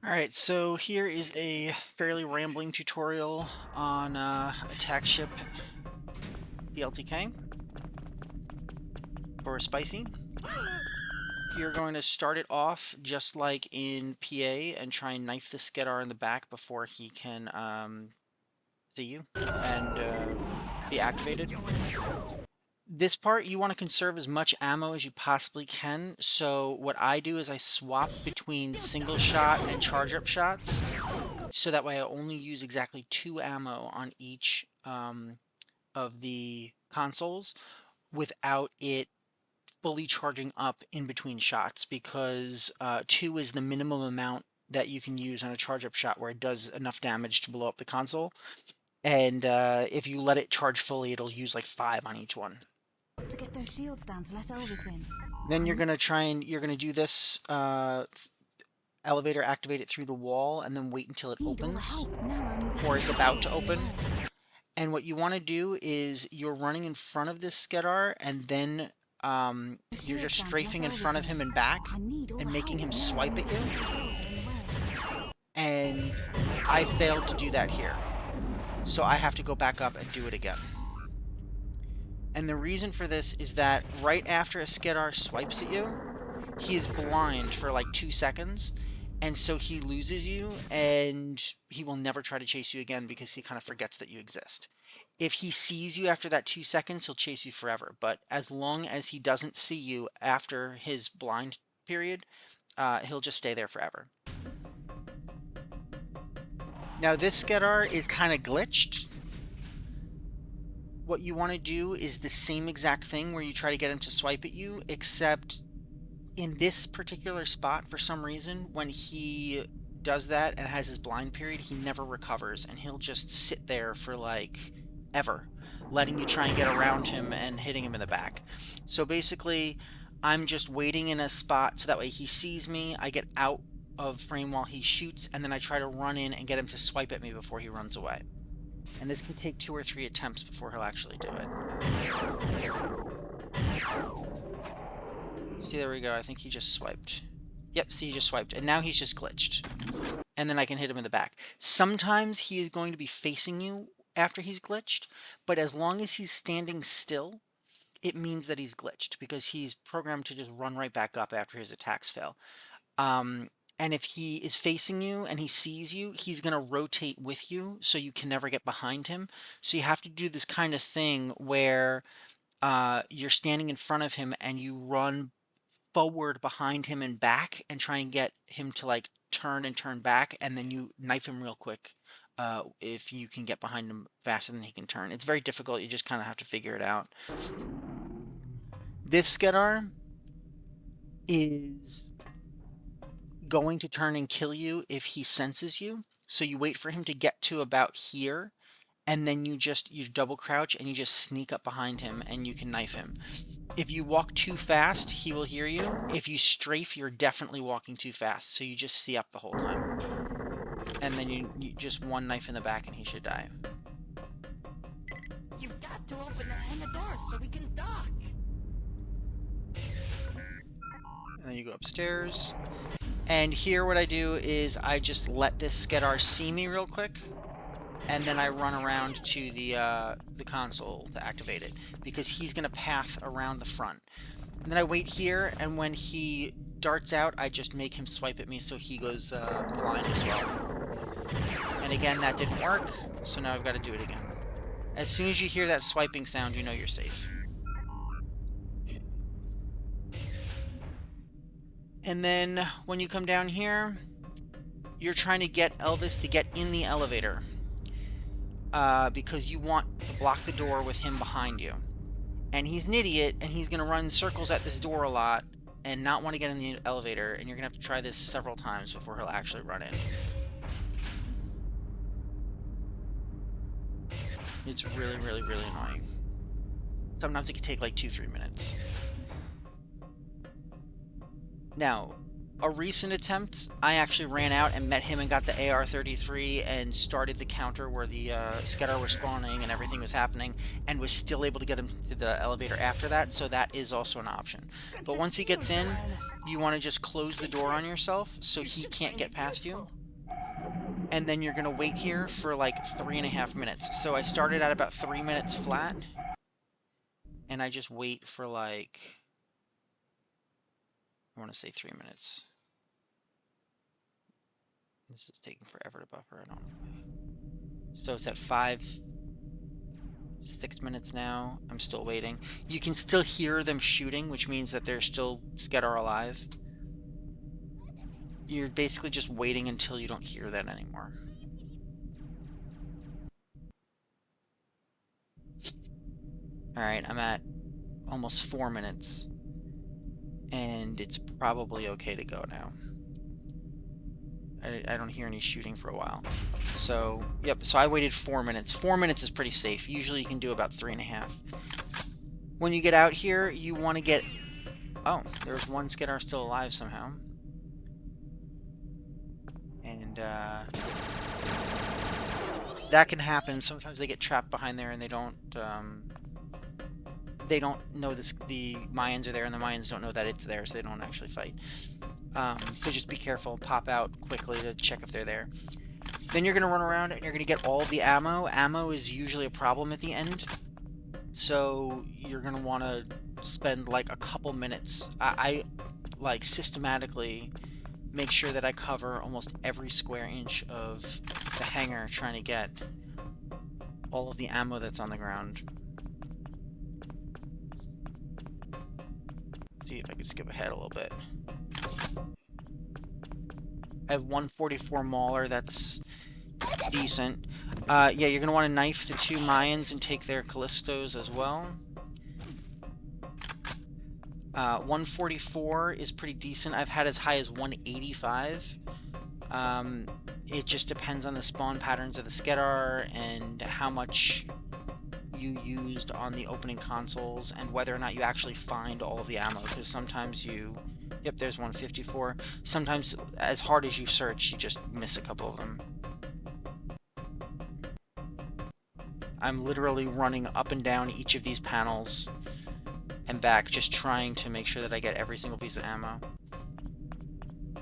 Alright, so here is a fairly rambling tutorial on attack ship DLTK for spicy. You're going to start it off just like in PA and try and knife the Skedar in the back before he can see you and be activated. This part, you want to conserve as much ammo as you possibly can, so what I do is I swap between single shot and charge up shots. So that way I only use exactly 2 ammo on each of the consoles without it fully charging up in between shots because 2 is the minimum amount that you can use on a charge up shot where it does enough damage to blow up the console. And if you let it charge fully, it'll use like 5 on each one. To get those shields down to let Elvis in. Then you're gonna do this elevator, activate it through the wall, and then wait until it Need all the opens help. Now only the or is about to helicopter can open. help. And what you want to do is you're running in front of this Skedar, and then The you're shields just down to let strafing in Elvis front of in. him and back, I need all and the making help. him Now swipe only at the you. helicopter are in the way. And I failed to do that here, so I have to go back up and do it again. And the reason for this is that right after a Skedar swipes at you, he is blind for like 2 seconds, and so he loses you, and he will never try to chase you again because he kind of forgets that you exist. If he sees you after that 2 seconds, he'll chase you forever, but as long as he doesn't see you after his blind period, he'll just stay there forever. Now this Skedar is kind of glitched. What you want to do is the same exact thing where you try to get him to swipe at you, except in this particular spot, for some reason, when he does that and has his blind period, he never recovers, and he'll just sit there for like ever, letting you try and get around him and hitting him in the back. So basically, I'm just waiting in a spot so that way he sees me, I get out of frame while he shoots, and then I try to run in and get him to swipe at me before he runs away. And this can take 2 or 3 attempts before he'll actually do it. See, there we go. I think he just swiped. Yep, see, he just swiped. And now he's just glitched. And then I can hit him in the back. Sometimes he is going to be facing you after he's glitched, but as long as he's standing still, it means that he's glitched because he's programmed to just run right back up after his attacks fail. And if he is facing you and he sees you, he's going to rotate with you, so you can never get behind him. So you have to do this kind of thing where you're standing in front of him and you run forward behind him and back and try and get him to like turn and turn back, and then you knife him real quick if you can get behind him faster than he can turn. It's very difficult. You just kind of have to figure it out. This Skedar is going to turn and kill you if he senses you. So you wait for him to get to about here, and then you double crouch and you just sneak up behind him and you can knife him. If you walk too fast, he will hear you. If you strafe, you're definitely walking too fast, so you just see up the whole time. And then you just one knife in the back and he should die. You've got to open the hangar door so we can dock. And then you go upstairs. And here what I do is I just let this Skedar see me real quick, and then I run around to the console to activate it, because he's going to path around the front. And then I wait here, and when he darts out, I just make him swipe at me so he goes blind as well. And again, that didn't work, so now I've got to do it again. As soon as you hear that swiping sound, you know you're safe. And then when you come down here, you're trying to get Elvis to get in the elevator. Because you want to block the door with him behind you. And he's an idiot, and he's going to run circles at this door a lot and not want to get in the elevator, and you're going to have to try this several times before he'll actually run in. It's really, really, really annoying. Sometimes it can take like 2-3 minutes. Now, A recent attempt, I actually ran out and met him and got the AR-33 and started the counter where the Skedar was spawning and everything was happening, and was still able to get him to the elevator after that, so that is also an option. Get But the once he gets shields in, down. you want to just close the door on yourself so he can't get past you. And then you're going to wait here for like 3.5 minutes. So I started at about 3 minutes flat, and I just wait for like, I want to say 3 minutes. This is taking forever to buffer. I don't know. So it's at 6 minutes now. I'm still waiting. You can still hear them shooting, which means that they're still Skedar alive. You're basically just waiting until you don't hear that anymore. Alright, I'm at almost 4 minutes. And it's probably okay to go now. I don't hear any shooting for a while. So, yep, so I waited 4 minutes. 4 minutes is pretty safe. Usually you can do about 3.5. When you get out here, you want to get... Oh, there's one Skedar still alive somehow. And, that can happen. Sometimes they get trapped behind there and they don't know the Mayans are there, and the Mayans don't know that it's there, so they don't actually fight. So just be careful. Pop out quickly to check if they're there. Then you're going to run around and you're going to get all the ammo. Ammo is usually a problem at the end. So you're going to want to spend like a couple minutes. I like systematically make sure that I cover almost every square inch of the hangar trying to get all of the ammo that's on the ground. See if I can skip ahead a little bit. I have 144 Mauler, that's decent. Yeah, you're going to want to knife the 2 Mayans and take their Callistos as well. 144 is pretty decent. I've had as high as 185. It just depends on the spawn patterns of the Skedar and how much you used on the opening consoles and whether or not you actually find all of the ammo, because sometimes you... Yep, there's 154. Sometimes, as hard as you search, you just miss a couple of them. I'm literally running up and down each of these panels and back, just trying to make sure that I get every single piece of ammo,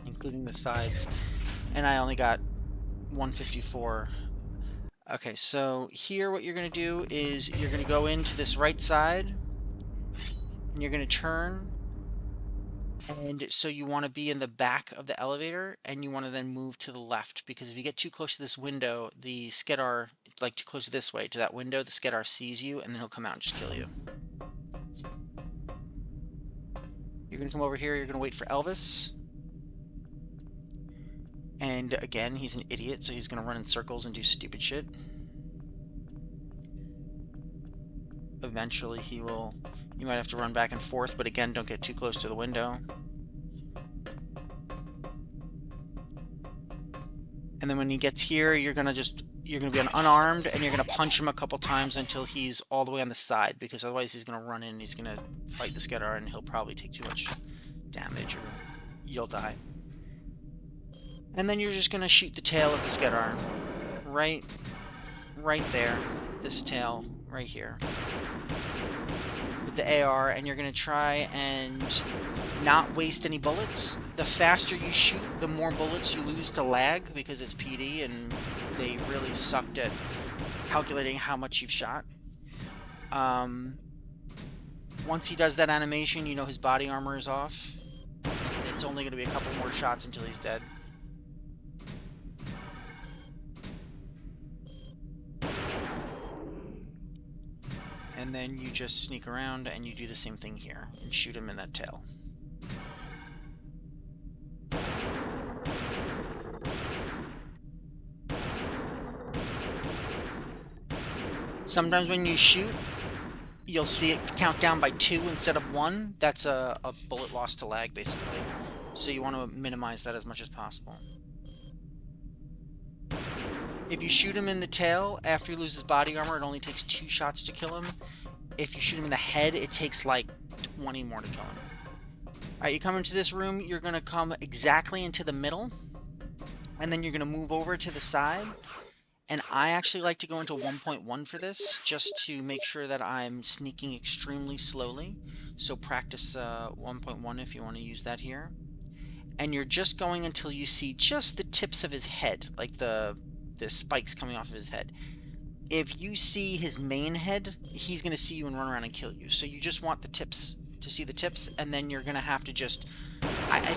including the sides. And I only got 154. Okay, so here what you're going to do is you're going to go into this right side, and you're going to turn, and so you want to be in the back of the elevator, and you want to then move to the left, because if you get too close to this window, the Skedar, like too close this way, to that window, the Skedar sees you, and then he'll come out and just kill you. You're going to come over here, you're going to wait for Elvis. And again, he's an idiot, so he's going to run in circles and do stupid shit. Eventually he will... You might have to run back and forth, but again, don't get too close to the window. And then when he gets here, you're going to be unarmed, and you're going to punch him a couple times until he's all the way on the side, because otherwise he's going to run in and he's going to fight the Skedar, and he'll probably take too much damage, or you'll die. And then you're just going to shoot the tail of the Skedar. Right there. This tail right here. With the AR, and you're going to try and not waste any bullets. The faster you shoot, the more bullets you lose to lag, because it's PD, and they really sucked at calculating how much you've shot. Once he does that animation, you know his body armor is off. It's only going to be a couple more shots until he's dead. And then you just sneak around and you do the same thing here and shoot him in that tail. Sometimes when you shoot, you'll see it count down by 2 instead of 1. That's a bullet loss to lag, basically. So you want to minimize that as much as possible. If you shoot him in the tail, after he loses body armor, it only takes 2 shots to kill him. If you shoot him in the head, it takes like 20 more to kill him. Alright, you come into this room, you're gonna come exactly into the middle, and then you're gonna move over to the side. And I actually like to go into 1.1 for this, just to make sure that I'm sneaking extremely slowly. So practice 1.1 if you want to use that here. And you're just going until you see just the tips of his head, like the spikes coming off of his head. If you see his main head, he's going to see you and run around and kill you. So you just want the tips to see the tips, and then you're going to have to just...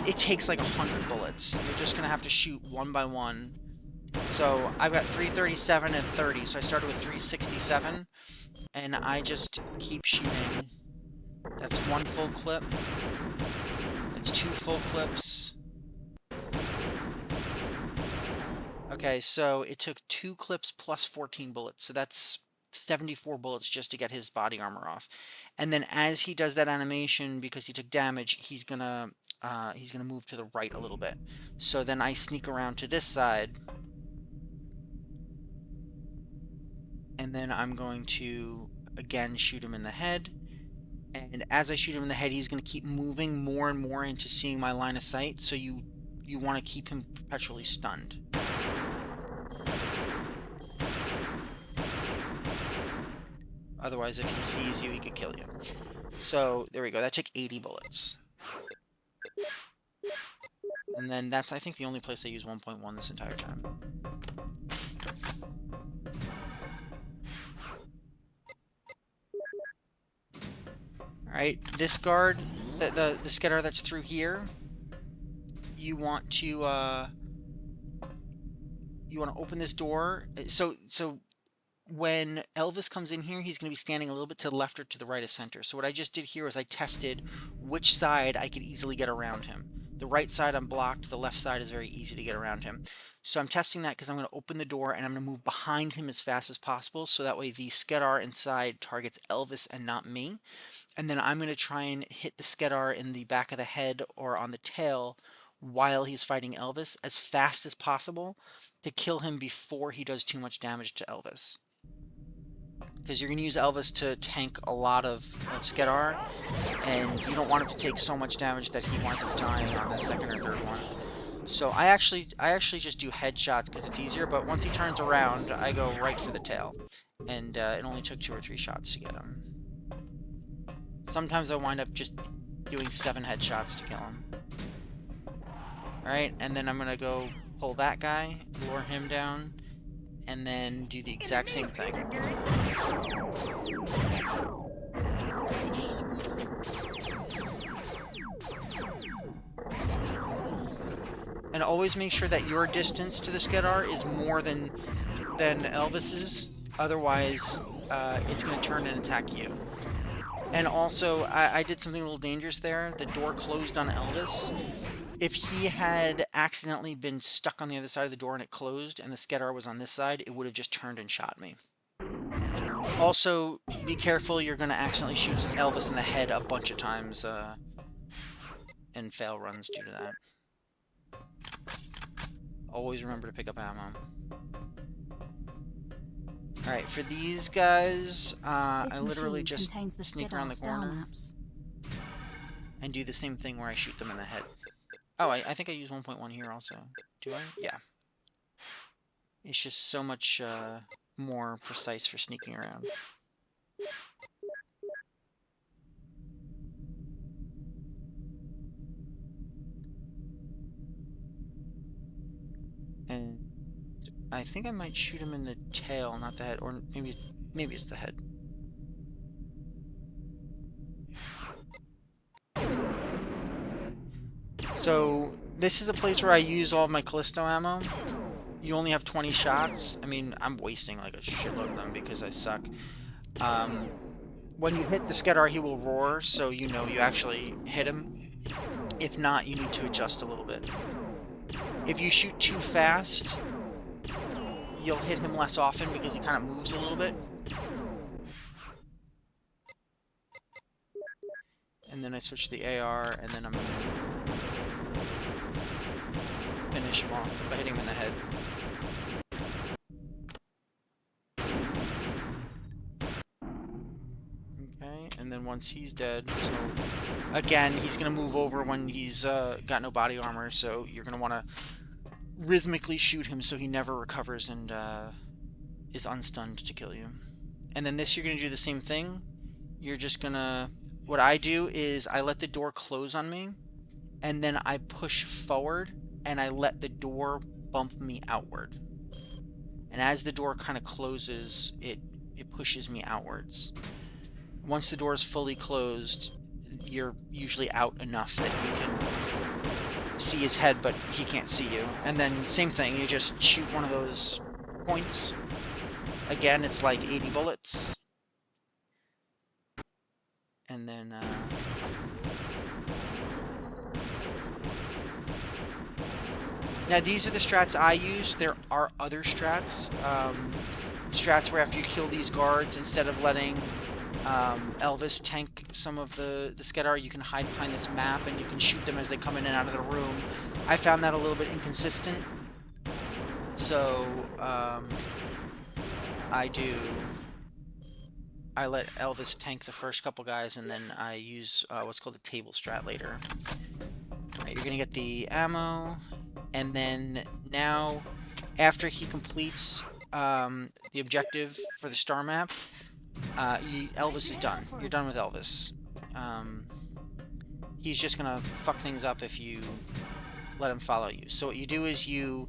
it takes like 100 bullets. You're just going to have to shoot one by one. So I've got 337 and 30, so I started with 367, and I just keep shooting. That's one full clip. That's two full clips. Okay, so it took 2 clips plus 14 bullets, so that's 74 bullets just to get his body armor off. And then as he does that animation, because he took damage, he's gonna move to the right a little bit. So then I sneak around to this side, and then I'm going to again shoot him in the head. And as I shoot him in the head, he's going to keep moving more and more into seeing my line of sight, so you want to keep him perpetually stunned. Otherwise, if he sees you, he could kill you. So, there we go. That took 80 bullets. And then that's, I think, the only place I use 1.1 this entire time. Alright, this guard, the Skedar that's through here, you want to open this door. So when Elvis comes in here, he's going to be standing a little bit to the left or to the right of center. So what I just did here is I tested which side I could easily get around him. The right side I'm blocked, the left side is very easy to get around him. So I'm testing that because I'm going to open the door and I'm going to move behind him as fast as possible, so that way the Skedar inside targets Elvis and not me. And then I'm going to try and hit the Skedar in the back of the head or on the tail while he's fighting Elvis as fast as possible to kill him before he does too much damage to Elvis. Because you're going to use Elvis to tank a lot of Skedar, and you don't want him to take so much damage that he winds up dying on the second or third one. So I actually just do headshots because it's easier, but once he turns around, I go right for the tail. And it only took 2 or 3 shots to get him. Sometimes I wind up just doing 7 headshots to kill him. Alright, and then I'm going to go pull that guy, lure him down, and then do the exact same thing. And always make sure that your distance to the Skedar is more than Elvis's, otherwise it's going to turn and attack you. And also, I did something a little dangerous there. The door closed on Elvis. If he had accidentally been stuck on the other side of the door and it closed and the Skedar was on this side, it would have just turned and shot me. Also, be careful, you're going to accidentally shoot Elvis in the head a bunch of times and fail runs due to that. Always remember to pick up ammo. Alright, for these guys, I literally just sneak around the corner and do the same thing where I shoot them in the head. Oh, I think I use 1.1 here also. Do I? Yeah. It's just so much more precise for sneaking around. And I think I might shoot him in the tail, not the head, or maybe it's the head. So this is a place where I use all of my Callisto ammo. You only have 20 shots. I mean, I'm wasting like a shitload of them because I suck. When you hit the Skedar, he will roar, so you know you actually hit him. If not, you need to adjust a little bit. If you shoot too fast, you'll hit him less often because he kind of moves a little bit. And then I switch to the AR, and then I'm going to finish him off by hitting him in the head. Okay, and And then once he's dead, so again, he's going to move over when he's got no body armor, so you're going to want to rhythmically shoot him so he never recovers and is unstunned to kill you. And then this, you're going to do the same thing. You're just going to... What I do is I let the door close on me, and then I push forward, and I let the door bump me outward. And as the door kind of closes, it pushes me outwards. Once the door is fully closed, you're usually out enough that you can see his head, but he can't see you. And then same thing, you just shoot one of those points. Again, it's like 80 bullets. And then now these are the strats I use. There are other strats. Strats where after you kill these guards, instead of letting Elvis tank some of the Skedar, you can hide behind this map and you can shoot them as they come in and out of the room. I found that a little bit inconsistent. So I let Elvis tank the first couple guys, and then I use what's called the table strat later. Alright, you're gonna get the ammo, and then now, after he completes the objective for the star map, Elvis is done. You're done with Elvis. He's just gonna fuck things up if you let him follow you. So what you do is you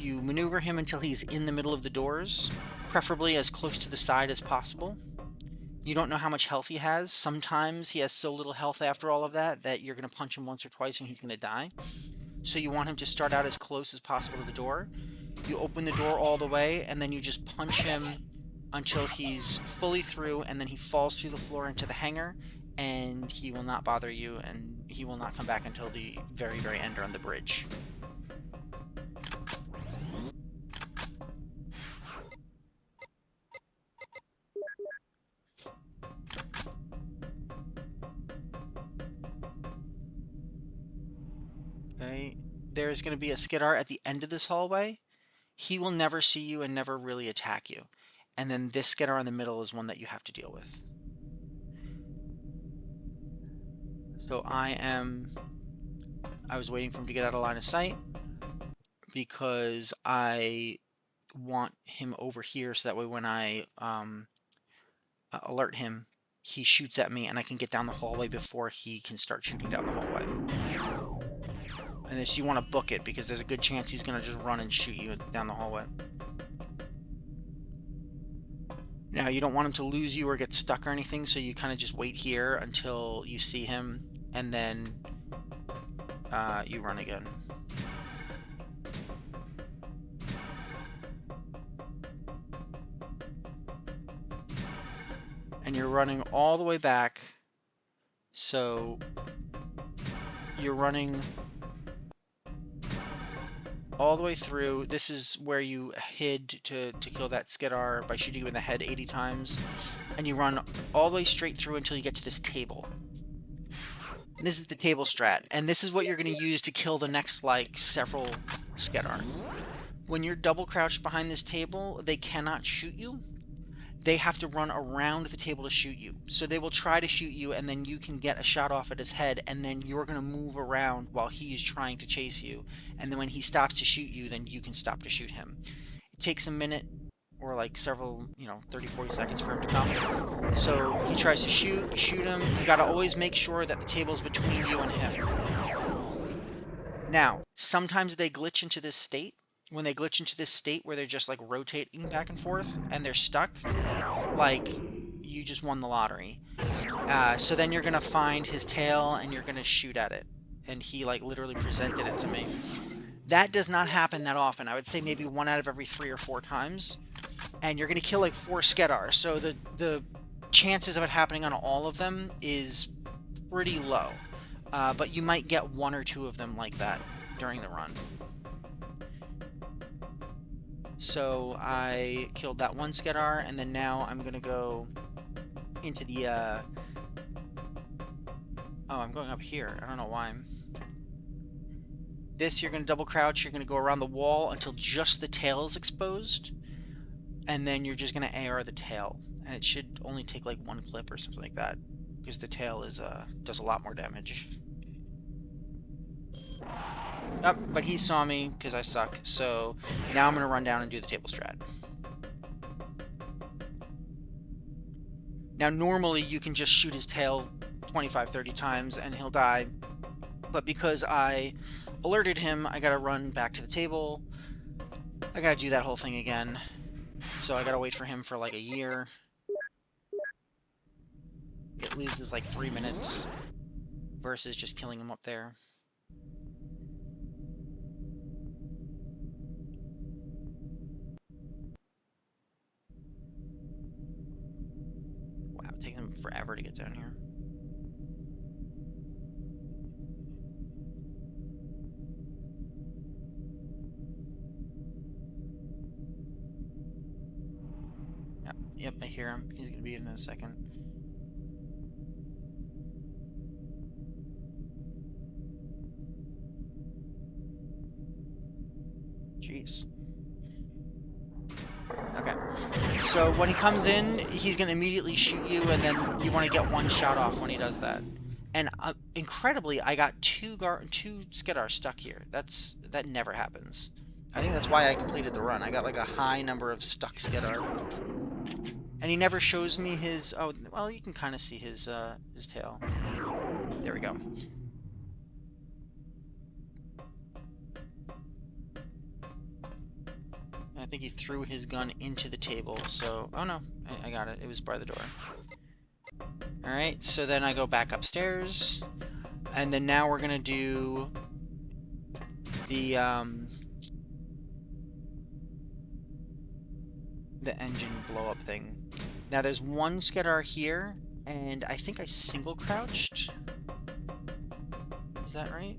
maneuver him until he's in the middle of the doors, preferably as close to the side as possible. You don't know how much health he has. Sometimes he has so little health after all of that that you're going to punch him once or twice and he's going to die. So you want him to start out as close as possible to the door. You open the door all the way, and then you just punch him until he's fully through, and then he falls through the floor into the hangar, and he will not bother you, and he will not come back until the very, very end or on the bridge. Okay, there's going to be a Skidar at the end of this hallway. He will never see you and never really attack you. And then this Skidar in the middle is one that you have to deal with. So I was waiting for him to get out of line of sight because I want him over here so that way when I alert him, he shoots at me and I can get down the hallway before he can start shooting down the hallway. And this, you want to book it because there's a good chance he's going to just run and shoot you down the hallway. Now, you don't want him to lose you or get stuck or anything, so you kind of just wait here until you see him, and then you run again. And you're running all the way back, so you're running all the way through. This is where you hid to kill that Skidar by shooting him in the head 80 times. And you run all the way straight through until you get to this table. And this is the table strat. And this is what you're going to use to kill the next, like, several Skidar. When you're double crouched behind this table, they cannot shoot you. They have to run around the table to shoot you. So they will try to shoot you, and then you can get a shot off at his head, and then you're going to move around while he's trying to chase you. And then when he stops to shoot you, then you can stop to shoot him. It takes a minute or like several, 30, 40 seconds for him to come. So he tries to shoot him. You got to always make sure that the table's between you and him. Now, sometimes they glitch into this state. When they glitch into this state where they're just like rotating back and forth and they're stuck, like you just won the lottery. So then you're gonna find his tail and you're gonna shoot at it. And he like literally presented it to me. That does not happen that often. I would say maybe 1 out of every 3 or 4 times. And you're gonna kill like 4 Skedar. So the chances of it happening on all of them is pretty low. But you might get 1 or 2 of them like that during the run. So I killed that 1 Skedar, and then now I'm going to go into the, oh, I'm going up here. I don't know why. This, you're going to double crouch. You're going to go around the wall until just the tail is exposed. and then you're just gonna AR the tail, and it should only take like 1 clip or something like that, because the tail is does a lot more damage. Oh, but he saw me because I suck, so now I'm gonna run down and do the table strat. Now normally you can just shoot his tail 25-30 times and he'll die, but because I alerted him, I gotta run back to the table. I gotta do that whole thing again. So I gotta wait for him for like a year. It loses like 3 minutes versus just killing him up there. Wow, it's taking him forever to get down here. Yep, I hear him. He's gonna be in a second. Jeez. Okay. So when he comes in, he's gonna immediately shoot you, and then you want to get 1 shot off when he does that. And incredibly, I got two Skidar stuck here. That never happens. I think that's why I completed the run. I got like a high number of stuck Skidar. And he never shows me his... Oh, well, you can kind of see his tail. There we go. I think he threw his gun into the table, so... Oh, no. I got it. It was by the door. Alright, so then I go back upstairs. And then now we're gonna do... the engine blow-up thing. Now, there's 1 Skidar here, and I think I single crouched. Is that right?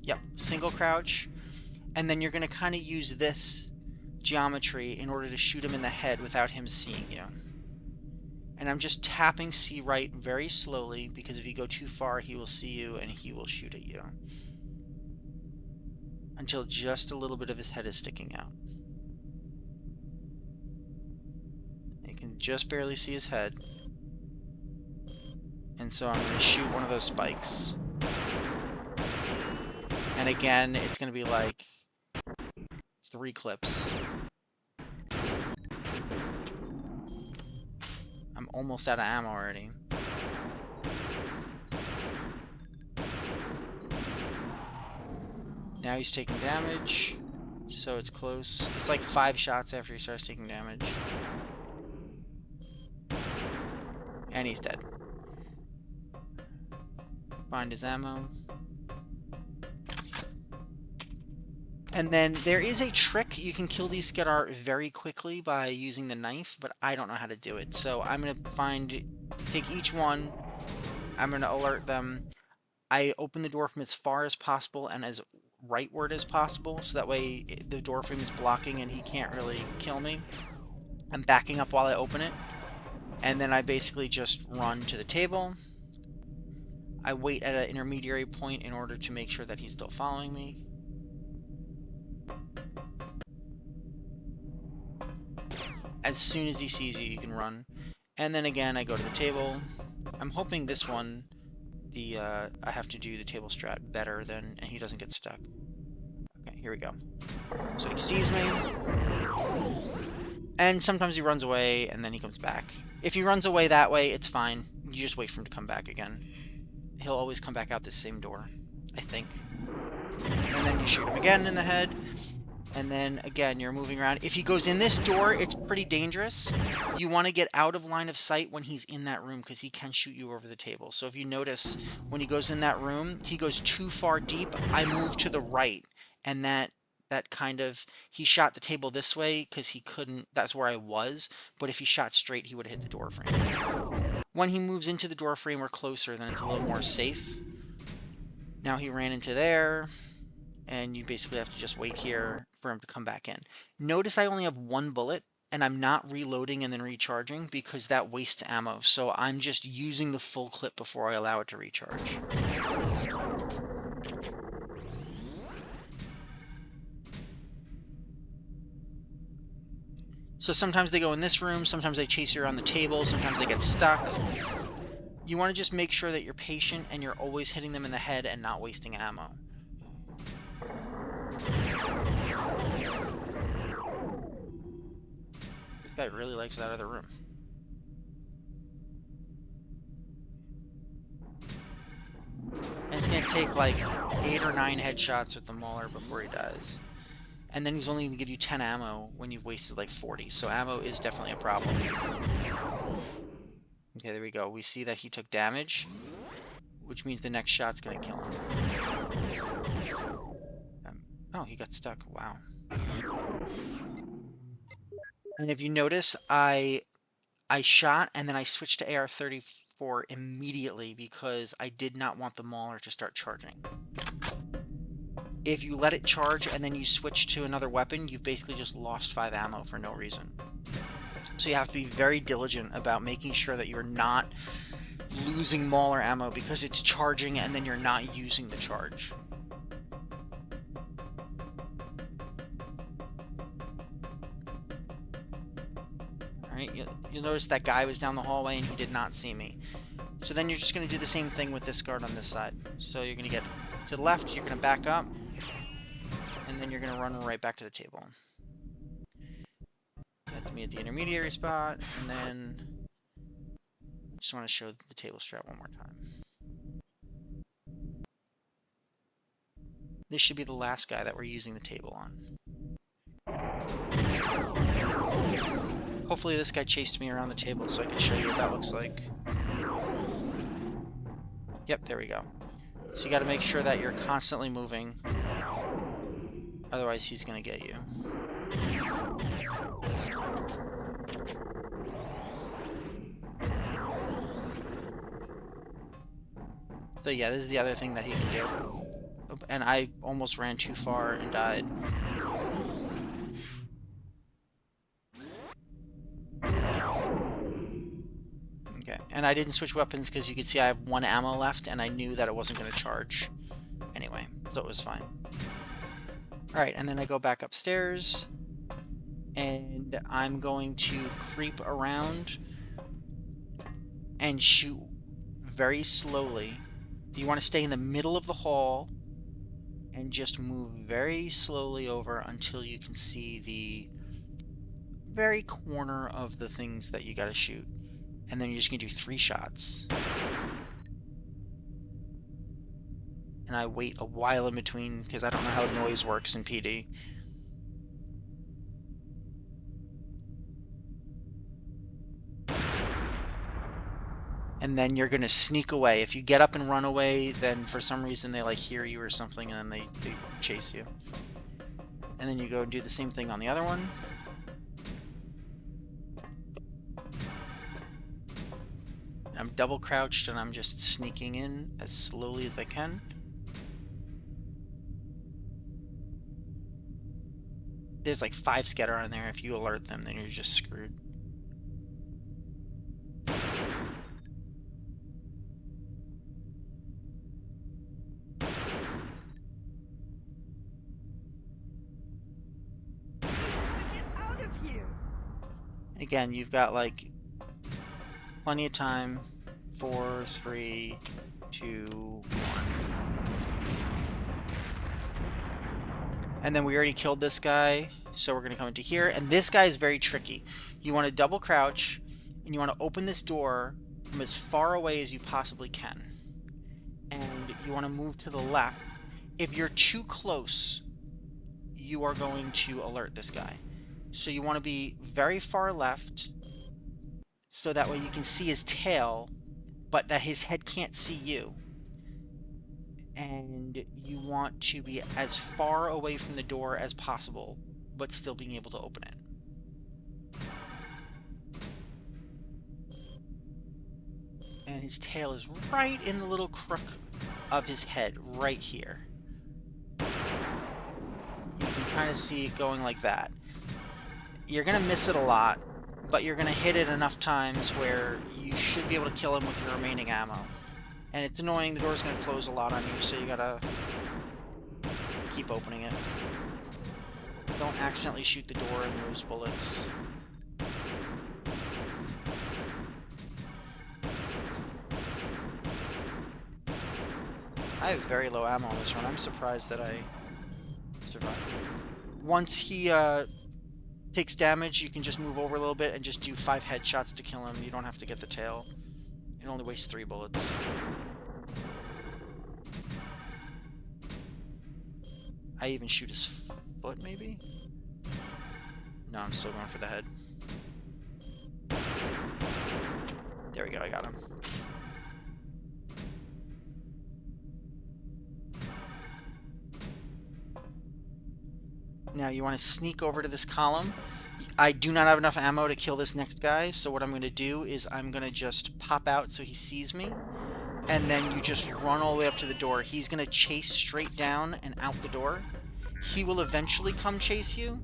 Yep, single crouch. And then you're going to kind of use this geometry in order to shoot him in the head without him seeing you. And I'm just tapping C right very slowly, because if you go too far, he will see you and he will shoot at you. Until just a little bit of his head is sticking out. You can just barely see his head. And so I'm going to shoot one of those spikes. And again, it's going to be like 3 clips. I'm almost out of ammo already. Now he's taking damage, so it's close. It's like 5 shots after he starts taking damage. And he's dead. Find his ammo. And then there is a trick. You can kill these Skidar very quickly by using the knife, but I don't know how to do it. So I'm going to take each one. I'm going to alert them. I open the door from as far as possible and as rightward as possible, so that way the door frame is blocking and he can't really kill me. I'm backing up while I open it. And then I basically just run to the table. I wait at an intermediary point in order to make sure that he's still following me. As soon as he sees you, you can run. And then again, I go to the table. I'm hoping this one, I have to do the table strat better than, and he doesn't get stuck. Okay, here we go. So he sees me. And sometimes he runs away, and then he comes back. If he runs away that way, it's fine. You just wait for him to come back again. He'll always come back out this same door, I think. And then you shoot him again in the head. And then, again, you're moving around. If he goes in this door, it's pretty dangerous. You want to get out of line of sight when he's in that room, because he can shoot you over the table. So if you notice, when he goes in that room, he goes too far deep. I move to the right. And that kind of... He shot the table this way because he couldn't... That's where I was. But if he shot straight, he would have hit the door frame. When he moves into the door frame or closer, then it's a little more safe. Now he ran into there. And you basically have to just wait here for him to come back in. Notice I only have 1 bullet, and I'm not reloading and then recharging because that wastes ammo. So I'm just using the full clip before I allow it to recharge. So sometimes they go in this room, sometimes they chase you around the table, sometimes they get stuck. You want to just make sure that you're patient and you're always hitting them in the head and not wasting ammo. This guy really likes that other room. And it's going to take like 8 or 9 headshots with the Mauler before he dies. And then he's only going to give you 10 ammo when you've wasted like 40. So ammo is definitely a problem. Okay, there we go. We see that he took damage, which means the next shot's going to kill him. Oh, he got stuck. Wow. And if you notice, I shot and then I switched to AR-34 immediately because I did not want the Mauler to start charging. If you let it charge and then you switch to another weapon, you've basically just lost 5 ammo for no reason. So you have to be very diligent about making sure that you're not losing Mauler ammo because it's charging and then you're not using the charge. Alright, you'll notice that guy was down the hallway and he did not see me. So then you're just going to do the same thing with this guard on this side. So you're going to get to the left, you're going to back up, and then you're going to run right back to the table. That's me at the intermediary spot, and then I just want to show the table strat one more time. This should be the last guy that we're using the table on. Hopefully this guy chased me around the table so I can show you what that looks like. Yep, there we go. So you got to make sure that you're constantly moving. Otherwise he's going to get you. So yeah, this is the other thing that he can do. And I almost ran too far and died. Okay, and I didn't switch weapons because you can see I have 1 ammo left and I knew that it wasn't going to charge anyway, so it was fine. Alright, and then I go back upstairs and I'm going to creep around and shoot very slowly. You want to stay in the middle of the hall and just move very slowly over until you can see the very corner of the things that you got to shoot. And then you're just going to do 3 shots. And I wait a while in between because I don't know how noise works in PD. And then you're going to sneak away. If you get up and run away, then for some reason they like hear you or something and then they chase you. And then you go and do the same thing on the other one. I'm double crouched and I'm just sneaking in as slowly as I can. There's like 5 scatter on there. If you alert them, then you're just screwed. Again, you've got like plenty of time. 4, 3, 2, 1. And then we already killed this guy, so we're going to come into here. And this guy is very tricky. You want to double crouch, and you want to open this door from as far away as you possibly can. And you want to move to the left. If you're too close, you are going to alert this guy. So you want to be very far left, so that way you can see his tail, but that his head can't see you. And you want to be as far away from the door as possible, but still being able to open it. And his tail is right in the little crook of his head, right here. You can kind of see it going like that. You're going to miss it a lot, but you're going to hit it enough times where you should be able to kill him with your remaining ammo. And it's annoying, the door's going to close a lot on you, so you gotta keep opening it. Don't accidentally shoot the door and lose bullets. I have very low ammo on this one. I'm surprised that I survived. Once he takes damage, you can just move over a little bit and just do 5 headshots to kill him. You don't have to get the tail. It only wastes 3 bullets. I even shoot his foot, maybe? No, I'm still going for the head. There we go, I got him. Now you want to sneak over to this column. I do not have enough ammo to kill this next guy, so what I'm going to do is I'm going to just pop out so he sees me, and then you just run all the way up to the door. He's going to chase straight down and out the door. He will eventually come chase you,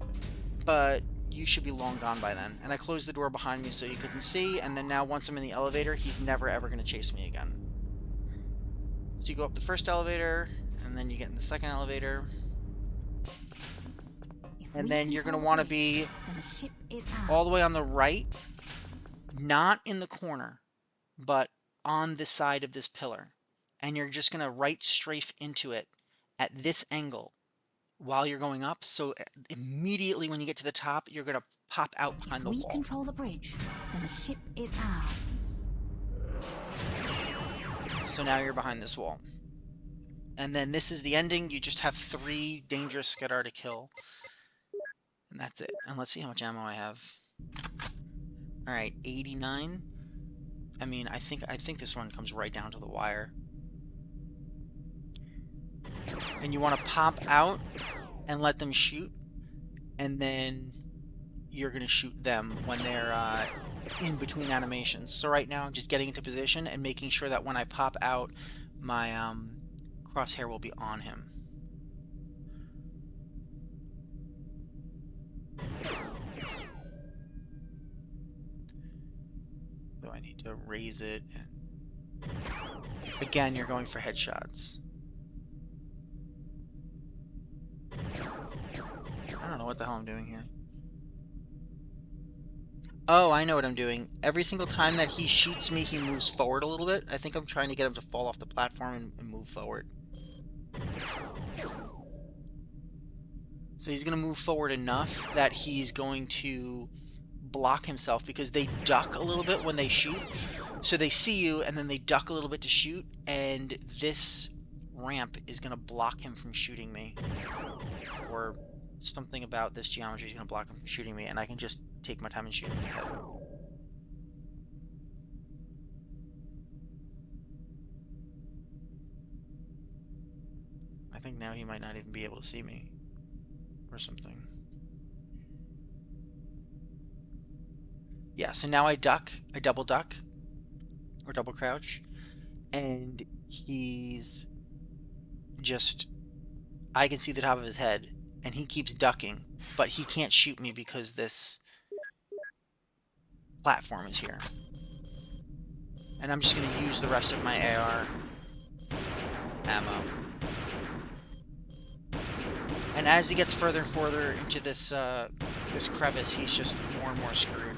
but you should be long gone by then. And I closed the door behind me so you couldn't see, and then now once I'm in the elevator, he's never ever going to chase me again. So you go up the first elevator, and then you get in the second elevator. And then you're going to want to be all the way on the right, not in the corner, but on the side of this pillar. And you're just going to right strafe into it at this angle while you're going up. So immediately when you get to the top, you're going to pop out behind the wall. If we control the bridge, then the ship is ours. So now you're behind this wall. And then this is the ending. You just have 3 dangerous Skedar to kill. And that's it. And let's see how much ammo I have. Alright, 89. I mean, I think this one comes right down to the wire. And you want to pop out and let them shoot. And then you're going to shoot them when they're in between animations. So right now I'm just getting into position and making sure that when I pop out, my crosshair will be on him. So I need to raise it. And again, you're going for headshots. I don't know what the hell I'm doing here. Oh, I know what I'm doing. Every single time that he shoots me, he moves forward a little bit. I think I'm trying to get him to fall off the platform and move forward. So he's going to move forward enough that he's going to block himself because they duck a little bit when they shoot. So they see you and then they duck a little bit to shoot, and this ramp is going to block him from shooting me. Or something about this geometry is going to block him from shooting me, and I can just take my time and shoot him in the head. I think now he might not even be able to see me. Or something. Yeah, so now I duck. I double duck. Or double crouch. And he's just... I can see the top of his head. And he keeps ducking. But he can't shoot me because this platform is here. And I'm just going to use the rest of my AR ammo. And as he gets further and further into this this crevice, he's just more and more screwed.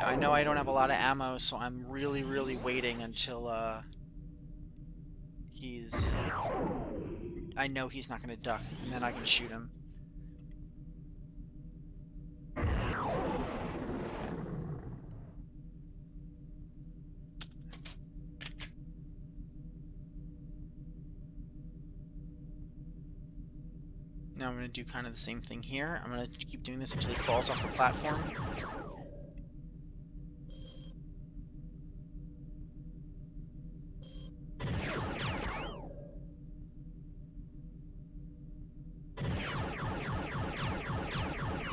I know I don't have a lot of ammo, so I'm really, really waiting until he's... I know he's not going to duck, and then I can shoot him. Okay. Now I'm going to do kind of the same thing here. I'm going to keep doing this until he falls off the platform.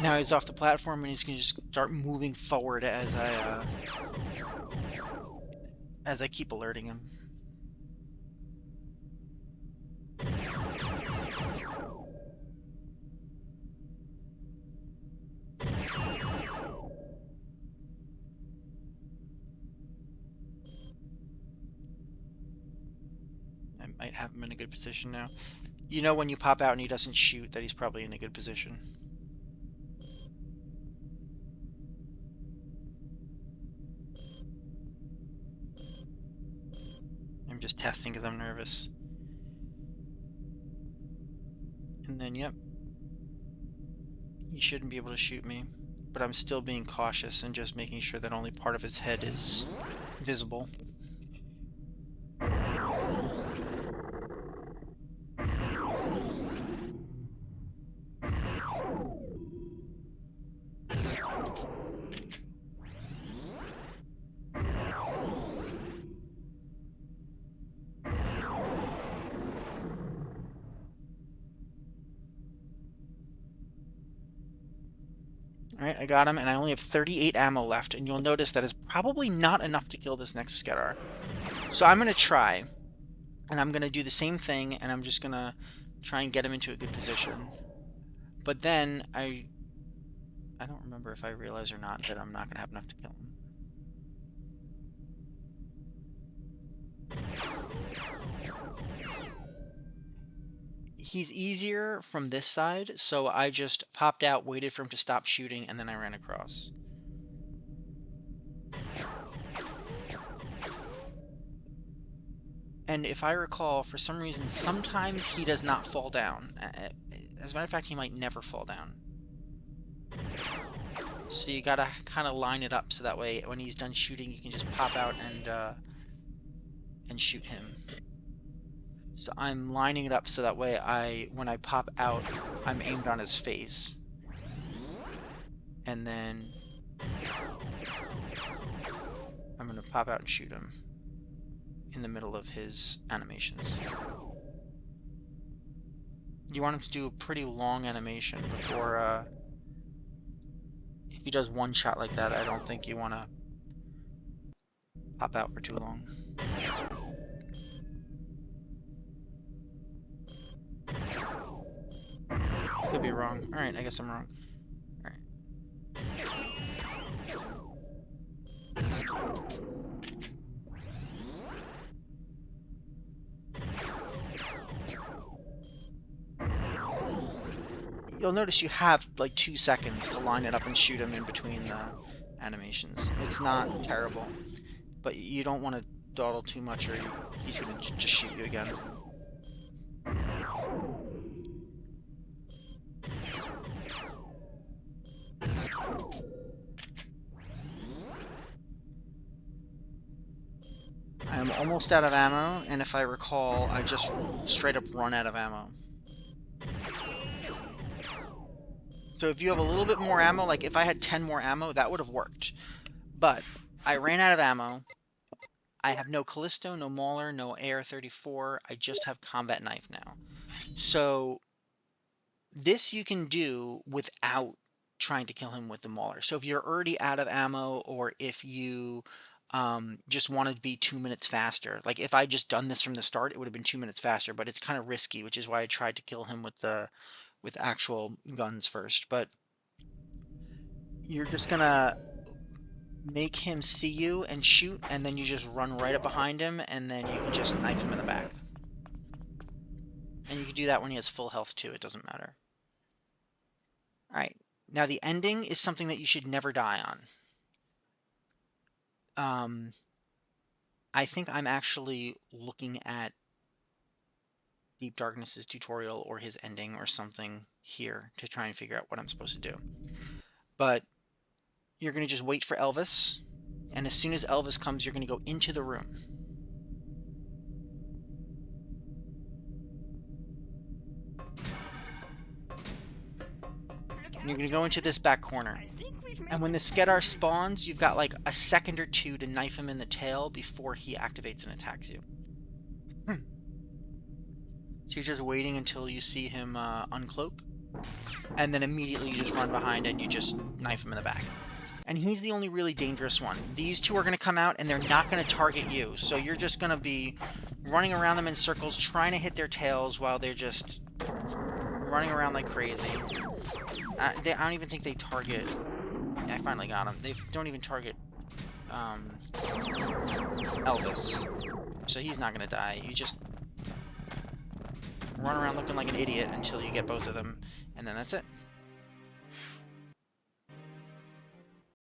Now he's off the platform and he's going to just start moving forward as I keep alerting him. have him in a good position now. You know when you pop out and he doesn't shoot that he's probably in a good position. I'm just testing because I'm nervous. And then, yep. He shouldn't be able to shoot me. But I'm still being cautious and just making sure that only part of his head is visible. Alright, I got him, and I only have 38 ammo left, and you'll notice that is probably not enough to kill this next Skedar. So I'm going to try, and I'm going to do the same thing, and I'm just going to try and get him into a good position. But then, I don't remember if I realize or not that I'm not going to have enough to kill him. He's easier from this side, so I just popped out, waited for him to stop shooting, and then I ran across. And if I recall, for some reason, sometimes he does not fall down. As a matter of fact, he might never fall down. So you gotta kind of line it up so that way when he's done shooting, you can just pop out and shoot him. So I'm lining it up so that way when I pop out, I'm aimed on his face. And then I'm gonna pop out and shoot him in the middle of his animations. You want him to do a pretty long animation before, if he does one shot like that, I don't think you want to pop out for too long. Could be wrong. Alright, I guess I'm wrong. Alright. You'll notice you have like 2 seconds to line it up and shoot him in between the animations. It's not terrible, but you don't want to dawdle too much or he's going to just shoot you again. I am almost out of ammo, and if I recall, I just straight up run out of ammo. So if you have a little bit more ammo, like if I had 10 more ammo, that would have worked. But I ran out of ammo. I have no Callisto, no Mauler, no AR-34. I just have Combat Knife now. So this you can do without trying to kill him with the Mauler. So if you're already out of ammo, or if you just wanted to be 2 minutes faster, like if I just done this from the start, it would have been 2 minutes faster, but it's kind of risky, which is why I tried to kill him with actual guns first. But you're just gonna make him see you and shoot, and then you just run right up behind him, and then you can just knife him in the back. And you can do that when he has full health too, it doesn't matter. Alright, now the ending is something that you should never die on. I think I'm actually looking at Deep Darkness's tutorial or his ending or something here to try and figure out what I'm supposed to do. But you're going to just wait for Elvis, and as soon as Elvis comes, you're going to go into the room. And you're going to go into this back corner. And when the Skedar spawns, you've got like a second or two to knife him in the tail before he activates and attacks you. So you're just waiting until you see him uncloak, and then immediately you just run behind and you just knife him in the back. And he's the only really dangerous one. These two are going to come out and they're not going to target you, so you're just going to be running around them in circles, trying to hit their tails while they're just running around like crazy. I don't even think they target... I finally got him. They don't even target Elvis. So he's not going to die. You just run around looking like an idiot until you get both of them, and then that's it.